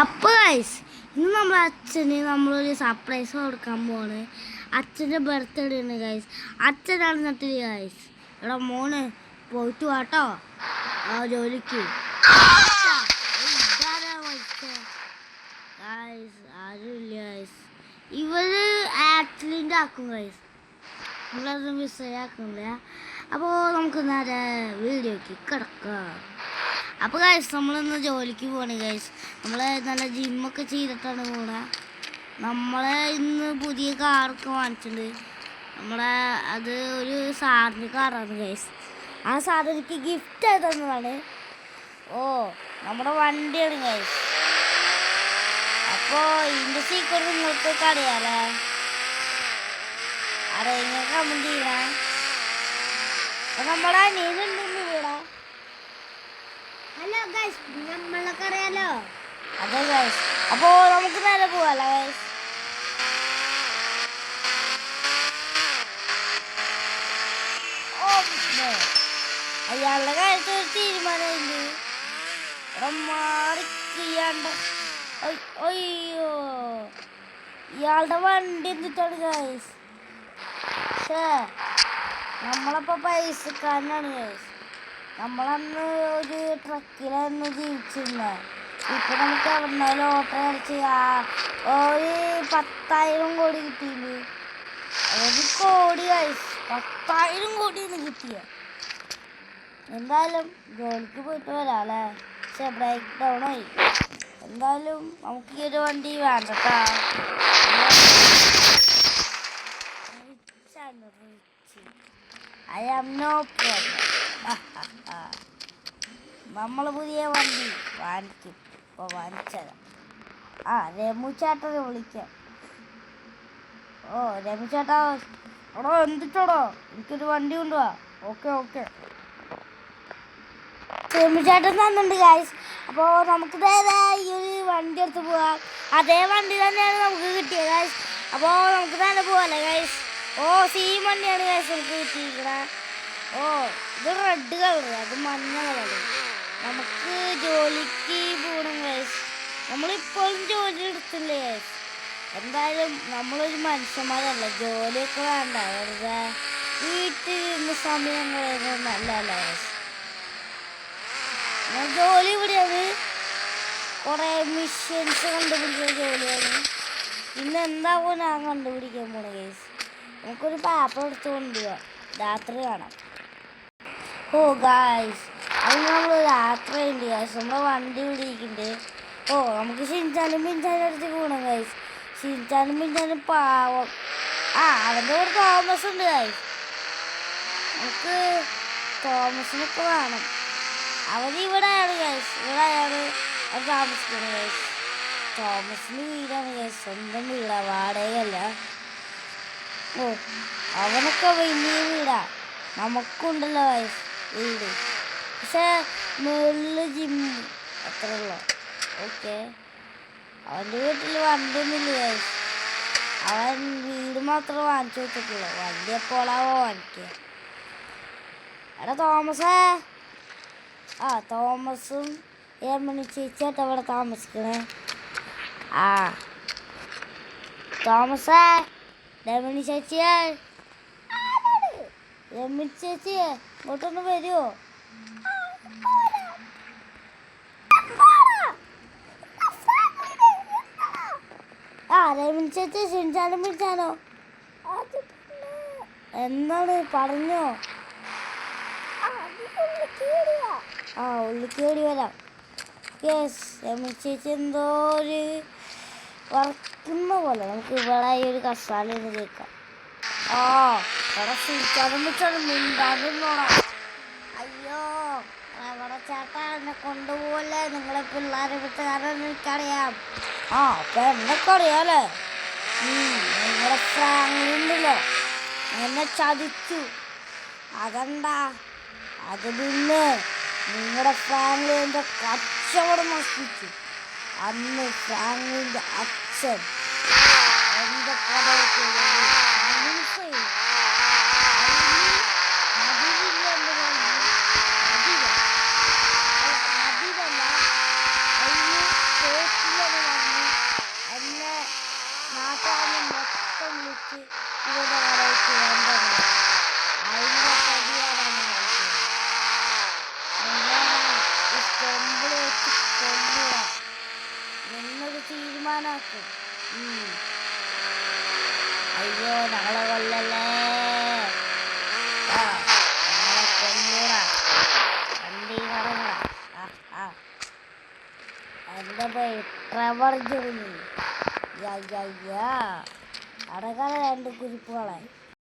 അപ്പോൾ ഗൈസ് ഇന്ന് നമ്മൾ അച്ഛന് നമ്മളൊരു സർപ്രൈസ് കൊടുക്കാൻ പോവാണ്. അച്ഛൻ്റെ ബർത്ത്ഡേ ആണ് ഗൈസ്. അച്ഛനാണ് നട്ടില്ല ഗൈസ്. എടാ മോന് പോയിട്ട് വാട്ടോ ആ ജോലിക്ക്. ആരുമില്ല ഗൈസ്. ഇവര് ആക്സിഡൻ്റ് ആക്കും ഗൈസ്. നമ്മളത് മിസ്സാക്കുന്നില്ല. അപ്പോൾ നമുക്ക് നേരെ വീഡിയോക്ക് കിടക്കാം. അപ്പോൾ ഗൈസ് നമ്മളിന്ന് ജോലിക്ക് പോകണേ ഗൈസ്. നമ്മൾ നല്ല ജിമ്മൊക്കെ ചെയ്തിട്ടാണ് പോണത്. നമ്മളെ ഇന്ന് പുതിയ കാറൊക്കെ വാങ്ങിച്ചിട്ടുണ്ട്. അത് ഒരു സാറിന് കാറാണ് ഗൈസ്. ആ സാർ എനിക്ക് ഗിഫ്റ്റ് ആയി തന്നതാണ്. നമ്മുടെ വണ്ടിയാണ് ഗൈസ്. അപ്പോൾ ഇതിൻ്റെ സീക്രട്ട് നിങ്ങൾക്കൊക്കെ അറിയാലേ. അറിയാൻ കമൻറ്റ് ചെയ്യണേ. അപ്പോൾ നമ്മുടെ അനിയനുണ്ടെന്ന് കൂടെ. ഹലോ ഗൈസ്, നമ്മളൊക്കെ അറിയാലോ. അതെ ഗൈസ്. അപ്പോൾ നമുക്ക് നേരെ പോവാല്ലേ ഗൈസ്. അയാളുടെ കാര്യത്തിൽ ഒരു തീരുമാനമുണ്ട്. മാറിക്കണ്ട്. അയ്യോ, ഇയാളുടെ വണ്ടി എന്തിട്ടാണ് ഗൈസ്. നമ്മളപ്പോൾ പൈസക്കാരനാണ് ഗൈസ്. നമ്മളന്ന് ഒരു ട്രക്കിലായിരുന്നു ജീവിച്ചിരുന്നത്. ഇപ്പം നമുക്ക് എവിടെന്നാലും ഓട്ടോ അടിച്ച് ഒരു 10,000 കോടി കിട്ടിയില്ലേ. ഒരു കോടി ഗൈസ്, 10,000 കോടിയാണ് കിട്ടിയ. എന്തായാലും ജോലിക്ക് പോയിട്ട് വരാല്ലേ. ബ്രേക്ക് ഡൗൺ ആയി. എന്തായാലും നമുക്ക് ഈ ഒരു വണ്ടി വേണ്ടട്ടാ. I am no problem. നമ്മൾ പുതിയ വണ്ടി വാങ്ങിക്കും. ഇപ്പോൾ വാങ്ങിച്ചതാ. രമു ചേട്ടനെ വിളിക്കാം. രമു ചേട്ടാ, എടോ എന്തിട്ടോടോ, എനിക്കൊരു വണ്ടി കൊണ്ടുപോവാ. ഓക്കെ രമു ചേട്ടൻ തന്നുണ്ട് ഗൈസ്. അപ്പോൾ നമുക്ക് നേരെ ഈ ഒരു വണ്ടി എടുത്ത് പോവാം. അതേ വണ്ടി തന്നെയാണ് നമുക്ക് കിട്ടിയത് ഗൈസ്. അപ്പോൾ നമുക്ക് നേരെ പോവാല്ലേ ഗൈസ്. സെയിം വണ്ടിയാണ് ഗൈസ് നമുക്ക് കിട്ടിയിരിക്കണേ. ഇത് റെഡ് കളർ, അത് മഞ്ഞ കളർ. നമുക്ക് ജോലിക്ക് പോകണം ഗൈസ്. നമ്മളിപ്പോഴും ജോലി എടുത്തില്ലേ ഗൈസ്. എന്തായാലും നമ്മളൊരു മനുഷ്യന്മാരല്ല, ജോലിയൊക്കെ വേണ്ട. വെറുതെ വീട്ടിൽ ഇരുന്ന് സമയം കളയുന്നത് നല്ലതല്ല ഗൈസ്. ജോലി ഇവിടെയാണ്. കുറേ മിഷൻസ് കണ്ടുപിടിക്കുന്ന ജോലിയാണ്. ഇന്ന് എന്താകുമോ ഞാൻ കണ്ടുപിടിക്കാൻ പോണ ഗൈസ്. നമുക്കൊരു പേപ്പർ എടുത്ത് കൊണ്ടുപോവാം. രാത്രി കാണാം. ഗായ്സ്, അത് നമ്മൾ രാത്രി ഉണ്ട് ഗൈസ്. നമ്മളെ വണ്ടി ഇവിടെ ഇരിക്കുന്നുണ്ട്. നമുക്ക് ഷിൻചാനും പിൻചാനും അടുത്ത് പോകണം ഗൈസ്. ഷിൻചാനും പിൻചാനും പാവം. അവൻ്റെ ഒരു തോമസ് ഉണ്ട് ഗൈസ്. നമുക്ക് തോമസിനൊക്കെ വേണം. അവരിവിടെയാണ് ഗൈസ്. ഇവിടെ അയാൾ താമസിക്കുന്നത് ഗൈസ്. തോമസിന് വീടാണ് ഗൈസ്. സ്വന്തം വീടാ, വാടകയല്ല. അവനൊക്കെ വലിയ വീടാ. നമുക്കുണ്ടല്ലോ ഗൈസ് വീട്. പക്ഷേ മുകളിൽ ജിമ്മ് അത്രയുള്ളൂ. അവൻ്റെ വീട്ടിൽ വണ്ടിയൊന്നുമില്ല ഗൈസ്. അവൻ വീട് മാത്രം വാങ്ങിച്ചു വെച്ചിട്ടുള്ളൂ. വണ്ടി എപ്പോഴാവോ വാങ്ങിക്കുക. എടാ തോമസേ. തോമസും ഏമണി ചേച്ചിയായിട്ട് അവിടെ താമസിക്കണേ. തോമസേ, രമണി ചേച്ചിയെ, രമണി ചേച്ചിയെ ഇങ്ങോട്ടൊന്ന് വരുമോ? രമണി ചേച്ചി ഷിൻചാനും പിടിച്ചാനോ? എന്താണ് പറഞ്ഞോ? ഉള്ളിക്ക് വേണ്ടി വരാം. യെസ്, രമണി ചേച്ചി എന്തോ ഒരു വർക്കുന്ന പോലെ. നമുക്ക് ഇവിടെ ഈ ഒരു കസാലന്ന് കേൾക്കാം. ഇവിടെ ഷിൻചാനും പിടിച്ചാലും മിണ്ടാതിരുന്നോളാം. അയ്യോ, ഇവിടെ ചേട്ടാ എന്നെ കൊണ്ടുപോകല്ലേ. നിങ്ങളെ പിള്ളേരെ വിട്ട് കാരണം എനിക്കറിയാം. അപ്പം എന്നൊക്കെ അറിയാമല്ലേ. നിങ്ങളുടെ ഫാമിലി ഉണ്ടല്ലോ, എന്നെ ചതിച്ചു. അതെന്താ? അത് പിന്നെ നിങ്ങളുടെ ഫാമിലിൻ്റെ കച്ചവടം നശിപ്പിച്ചു. അന്ന് ഫാമിലിൻ്റെ അച്ഛൻ എൻ്റെ കടയൊക്കെ നടക്കും. അയ്യോ ഞങ്ങളെ കൊല്ലല്ലേ, ഞങ്ങളെ കൊല്ലൂടാ, വണ്ടി കറങ്ങടാ. എൻ്റെ പേര് ട്രെവർ ജെറിനി. അടക്കാതെ രണ്ട് കുരിപ്പുകളെ.